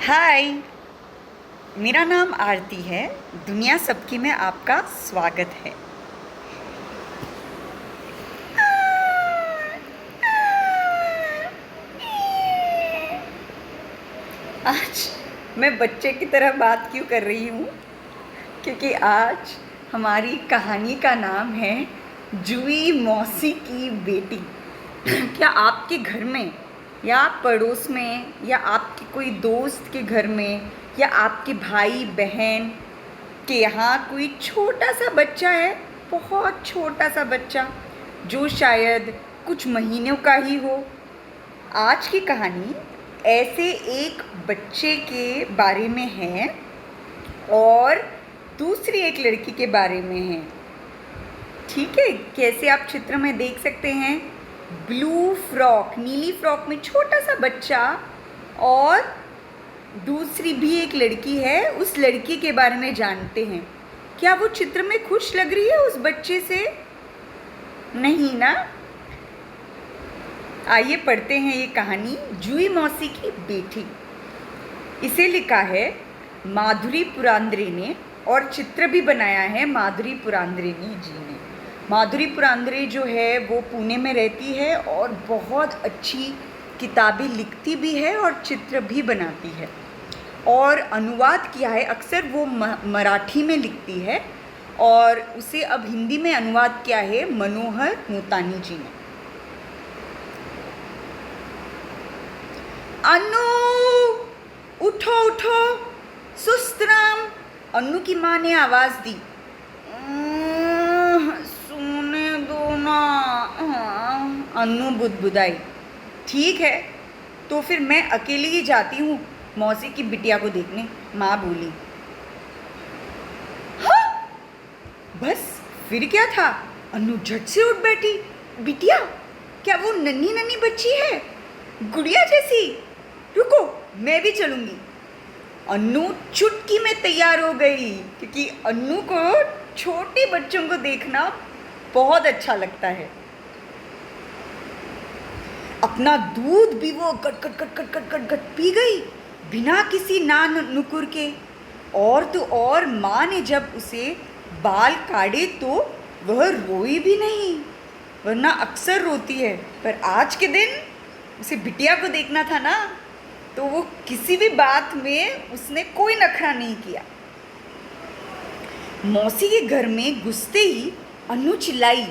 हाय, मेरा नाम आरती है। दुनिया सबकी में आपका स्वागत है। आज मैं बच्चे की तरह बात क्यों कर रही हूँ? क्योंकि आज हमारी कहानी का नाम है जुई मौसी की बेटी। क्या आपके घर में या पड़ोस में या आपके कोई दोस्त के घर में या आपके भाई बहन के यहाँ कोई छोटा सा बच्चा है, बहुत छोटा सा बच्चा जो शायद कुछ महीनों का ही हो? आज की कहानी ऐसे एक बच्चे के बारे में है और दूसरी एक लड़की के बारे में है। ठीक है, कैसे आप चित्र में देख सकते हैं, ब्लू फ्रॉक, नीली फ्रॉक में छोटा सा बच्चा और दूसरी भी एक लड़की है। उस लड़की के बारे में जानते हैं। क्या वो चित्र में खुश लग रही है उस बच्चे से? नहीं ना। आइए पढ़ते हैं ये कहानी, जुई मौसी की बेटी। इसे लिखा है माधुरी पुरांद्रे ने और चित्र भी बनाया है माधुरी पुरांद्रे जी ने। माधुरी पुरांद्रे जो है वो पुणे में रहती है और बहुत अच्छी किताबें लिखती भी है और चित्र भी बनाती है और अनुवाद किया है। अक्सर वो मराठी में लिखती है और उसे अब हिंदी में अनुवाद किया है मनोहर मोतानी जी ने। अन्नू, उठो उठो, सुस्त राम, अन्नू की माँ ने आवाज़ दी। सोने दो ना। अन्नू बुदबुदाई। ठीक है, तो फिर मैं अकेली ही जाती हूँ मौसी की बिटिया को देखने, माँ बोली। हाँ, बस फिर क्या था? अन्नू झट से उठ बैठी। बिटिया? क्या वो नन्ही नन्ही बच्ची है, गुड़िया जैसी? रुको, मैं भी चलूँगी। अन्नू चुटकी में तैयार हो गई क्योंकि अन्नू को छोटे बच्चों को देखना बहुत अच्छा लगता है। अपना दूध भी वो गट गट गट गट गट गट गट पी गई बिना किसी ना नुकुर के। और तो और माँ ने जब उसे बाल काटे तो वह रोई भी नहीं, वरना अक्सर रोती है। पर आज के दिन उसे बिटिया को देखना था ना, तो वो किसी भी बात में उसने कोई नखरा नहीं किया। मौसी के घर में घुसते ही अन्नू चिल्लाई,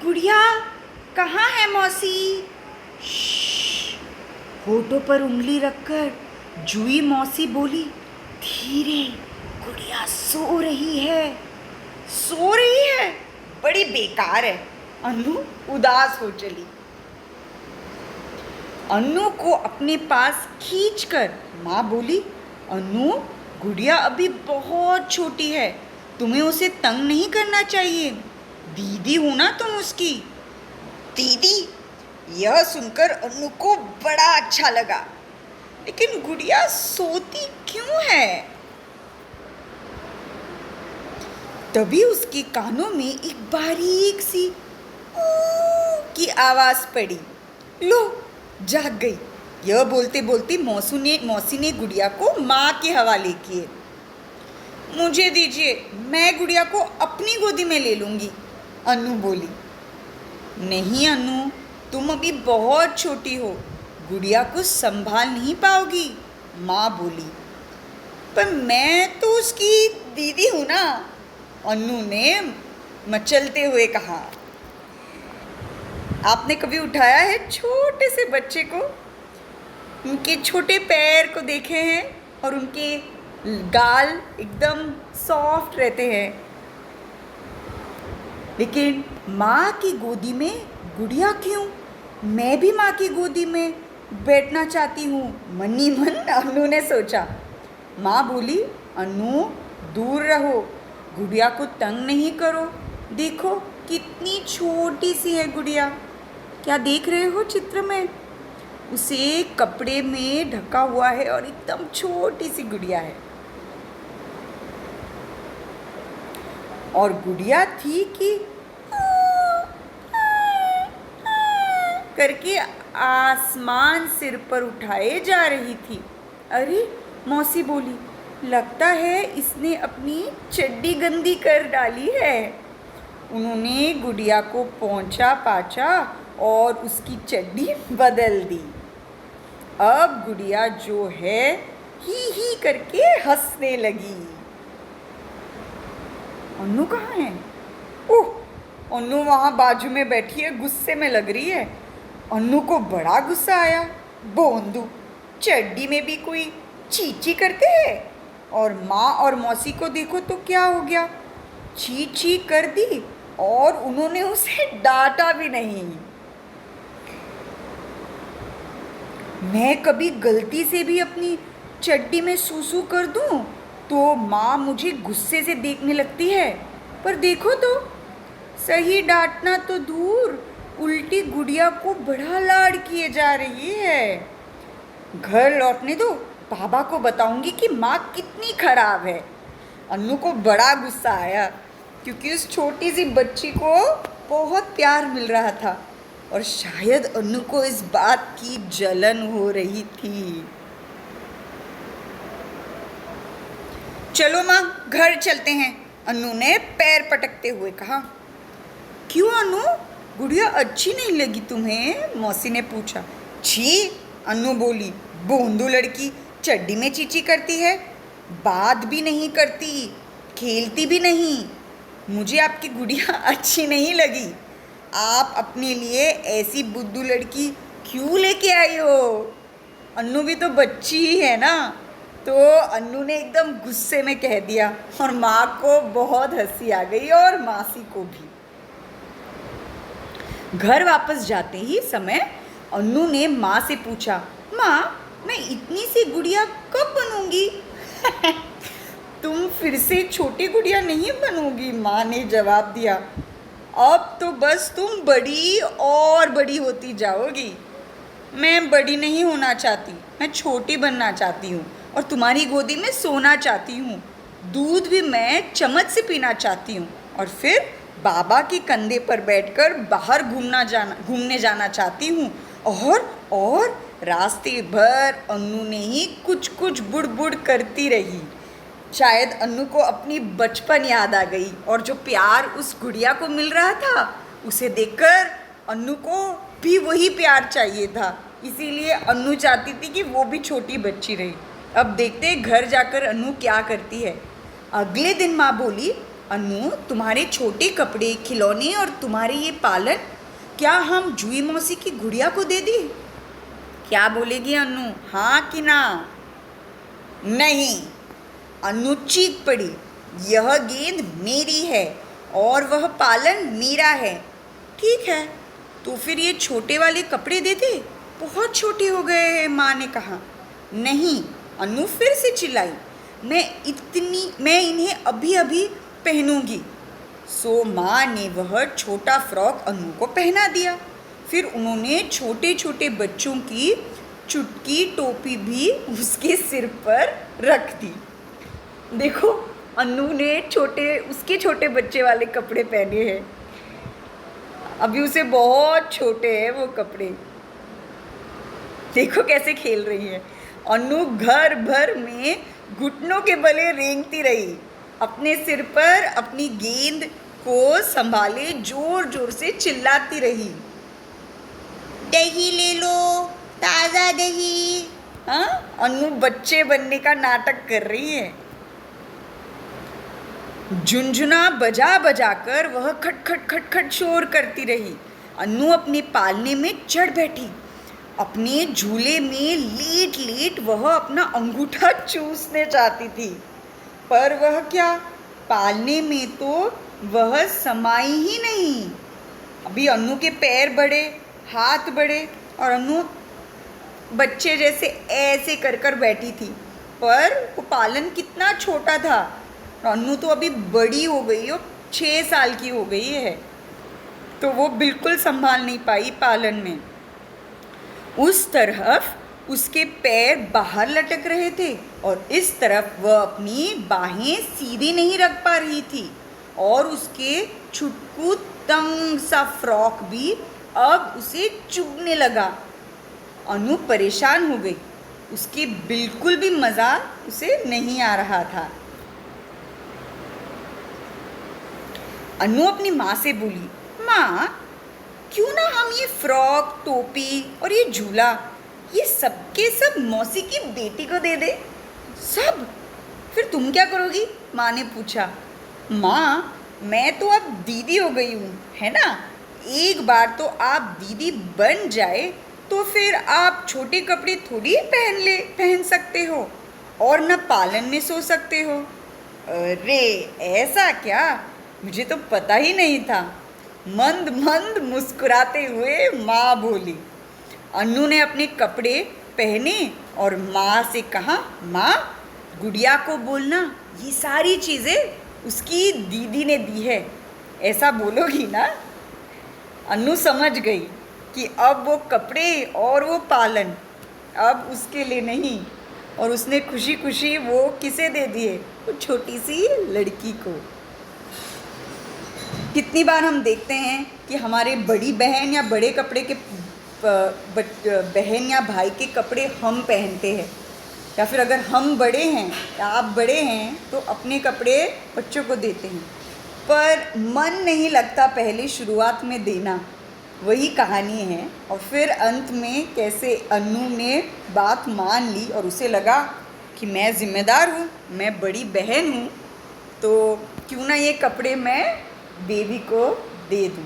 गुड़िया कहाँ है मौसी? होठों पर उंगली रखकर जुई मौसी बोली, धीरे, गुड़िया सो रही है। सो रही है? बड़ी बेकार है। अन्नू उदास हो चली। अन्नू को अपने पास खींचकर माँ बोली, अन्नू, गुड़िया अभी बहुत छोटी है, तुम्हें उसे तंग नहीं करना चाहिए। दीदी हो ना तुम उसकी। दीदी? यह सुनकर अन्नू को बड़ा अच्छा लगा, लेकिन गुड़िया सोती क्यों है? तभी उसके कानों में एक बारीक सी की आवाज़ पड़ी। लो, जाग गई। यह बोलते बोलते मौसी ने गुड़िया को माँ के हवाले किए। मुझे दीजिए, मैं गुड़िया को अपनी गोदी में ले लूँगी, अन्नू बोली। नहीं अन्नू, तुम अभी बहुत छोटी हो, गुड़िया को संभाल नहीं पाओगी, माँ बोली। पर मैं तो उसकी दीदी हूँ ना, अन्नू ने मचलते हुए कहा। आपने कभी उठाया है छोटे से बच्चे को? उनके छोटे पैर को देखे हैं और उनके गाल एकदम सॉफ्ट रहते हैं, लेकिन माँ की गोदी में गुड़िया क्यों? मैं भी माँ की गोदी में बैठना चाहती हूँ, मन ही मन अन्नू ने सोचा। माँ बोली, अन्नू दूर रहो, गुड़िया को तंग नहीं करो। देखो कितनी छोटी सी है गुड़िया। क्या देख रहे हो चित्र में? उसे कपड़े में ढका हुआ है और एकदम छोटी सी गुड़िया है। और गुड़िया थी कि करके आसमान सिर पर उठाए जा रही थी। अरे मौसी बोली, लगता है इसने अपनी चड्डी गंदी कर डाली है। उन्होंने गुड़िया को पोंछा पाछा और उसकी चड्डी बदल दी। अब गुड़िया जो है ही करके हंसने लगी। अन्नू कहाँ है? ओह, अन्नू वहाँ बाजू में बैठी है, गुस्से में लग रही है। अन्नू को बड़ा गुस्सा आया। बोंदू, चड्डी में भी कोई चींची करते हैं। और माँ और मौसी को देखो तो क्या हो गया, ची ची कर दी और उन्होंने उसे डांटा भी नहीं। मैं कभी गलती से भी अपनी चड्डी में सूसू कर दूं तो माँ मुझे गुस्से से देखने लगती है, पर देखो तो सही, डांटना तो दूर, उल्टी गुड़िया को बड़ा लाड किए जा रही है। घर लौटने दो, बाबा को बताऊंगी कि माँ कितनी खराब है। अन्नू को बड़ा गुस्सा आया क्योंकि उस छोटी सी बच्ची को बहुत प्यार मिल रहा था और शायद अन्नू को इस बात की जलन हो रही थी। चलो माँ, घर चलते हैं, अन्नू ने पैर पटकते हुए कहा। क्यों अन्नू, गुड़िया अच्छी नहीं लगी तुम्हें? मौसी ने पूछा। छी, अन्नू बोली, बोंदू लड़की चड्डी में चींची करती है, बात भी नहीं करती, खेलती भी नहीं। मुझे आपकी गुड़िया अच्छी नहीं लगी। आप अपने लिए ऐसी बुद्धू लड़की क्यों लेके आई हो? अन्नू भी तो बच्ची ही है ना। तो अन्नू ने एकदम गुस्से में कह दिया और माँ को बहुत हंसी आ गई और मासी को भी। घर वापस जाते ही समय अन्नू ने माँ से पूछा, माँ, मैं इतनी सी गुड़िया कब बनूंगी? तुम फिर से छोटी गुड़िया नहीं बनोगी, माँ ने जवाब दिया। अब तो बस तुम बड़ी और बड़ी होती जाओगी। मैं बड़ी नहीं होना चाहती, मैं छोटी बनना चाहती हूँ और तुम्हारी गोदी में सोना चाहती हूँ। दूध भी मैं चम्मच से पीना चाहती हूँ और फिर बाबा के कंधे पर बैठकर बाहर घूमने जाना चाहती हूँ। और रास्ते भर अन्नू ने ही कुछ कुछ बुड़ करती रही। शायद अन्नू को अपनी बचपन याद आ गई और जो प्यार उस गुड़िया को मिल रहा था उसे देखकर अन्नू को भी वही प्यार चाहिए था। इसीलिए अन्नू चाहती थी कि वो भी छोटी बच्ची रही। अब देखते घर जाकर अन्नू क्या करती है। अगले दिन माँ बोली, अन्नू, तुम्हारे छोटे कपड़े, खिलौने और तुम्हारे ये पालन क्या हम जुई मौसी की गुड़िया को दे दी? क्या बोलेगी अन्नू, हाँ कि ना? नहीं, अन्नू चीख पड़ी, यह गेंद मेरी है और वह पालन मेरा है। ठीक है, तो फिर ये छोटे वाले कपड़े दे दे, बहुत छोटे हो गए हैं, माँ ने कहा। नहीं, अन्नू फिर से चिल्लाई, मैं इन्हें अभी अभी पहनूंगी। सो माँ ने वह छोटा फ्रॉक अन्नू को पहना दिया। फिर उन्होंने छोटे छोटे बच्चों की चुटकी टोपी भी उसके सिर पर रख दी। देखो, अन्नू ने उसके छोटे बच्चे वाले कपड़े पहने हैं। अभी उसे बहुत छोटे हैं वो कपड़े। देखो कैसे खेल रही है। अन्नू घर भर में घुटनों के बले रेंगती रही, अपने सिर पर अपनी गेंद को संभाले जोर जोर से चिल्लाती रही, दही ले लो, ताज़ा दही। हाँ, अन्नू बच्चे बनने का नाटक कर रही है। झुनझुना बजा बजा कर वह खट खट खट खट शोर करती रही। अन्नू अपने पालने में चढ़ बैठी। अपने झूले में लेट लेट वह अपना अंगूठा चूसने चाहती थी, पर वह क्या, पालने में तो वह समाई ही नहीं। अभी अन्नू के पैर बड़े, हाथ बड़े और अन्नू बच्चे जैसे ऐसे कर कर बैठी थी, पर वो पालन कितना छोटा था। अन्नू तो अभी बड़ी हो गई हो, 6 साल की हो गई है, तो वो बिल्कुल संभाल नहीं पाई पालन में। उस तरफ उसके पैर बाहर लटक रहे थे और इस तरफ वह अपनी बाहें सीधी नहीं रख पा रही थी और उसके छुटकू तंग सा फ्रॉक भी अब उसे चुभने लगा। अनु परेशान हो गई। उसकी बिल्कुल भी मज़ा उसे नहीं आ रहा था। अन्नू अपनी माँ से बोली, माँ क्यों ना हम ये फ्रॉक, टोपी और ये झूला ये सब के सब मौसी की बेटी को दे दे। सब? फिर तुम क्या करोगी? माँ ने पूछा। माँ मैं तो अब दीदी हो गई हूँ, है ना? एक बार तो आप दीदी बन जाए तो फिर आप छोटे कपड़े थोड़ी पहन सकते हो और न पालन में सो सकते हो। अरे ऐसा क्या? मुझे तो पता ही नहीं था। मंद मंद मुस्कुराते हुए माँ बोली। अन्नू ने अपने कपड़े पहने और माँ से कहा, माँ गुड़िया को बोलना ये सारी चीज़ें उसकी दीदी ने दी है, ऐसा बोलोगी ना? अन्नू समझ गई कि अब वो कपड़े और वो पालन अब उसके लिए नहीं, और उसने खुशी खुशी वो किसे दे दिए? वो छोटी सी लड़की को। कितनी बार हम देखते हैं कि हमारे बड़ी बहन या बड़े कपड़े के बहन या भाई के कपड़े हम पहनते हैं, या फिर अगर हम बड़े हैं या आप बड़े हैं तो अपने कपड़े बच्चों को देते हैं, पर मन नहीं लगता पहले शुरुआत में देना। वही कहानी है। और फिर अंत में कैसे अन्नू ने बात मान ली और उसे लगा कि मैं ज़िम्मेदार हूँ, मैं बड़ी बहन हूँ, तो क्यों ना ये कपड़े मैं बेबी को दे दूँ।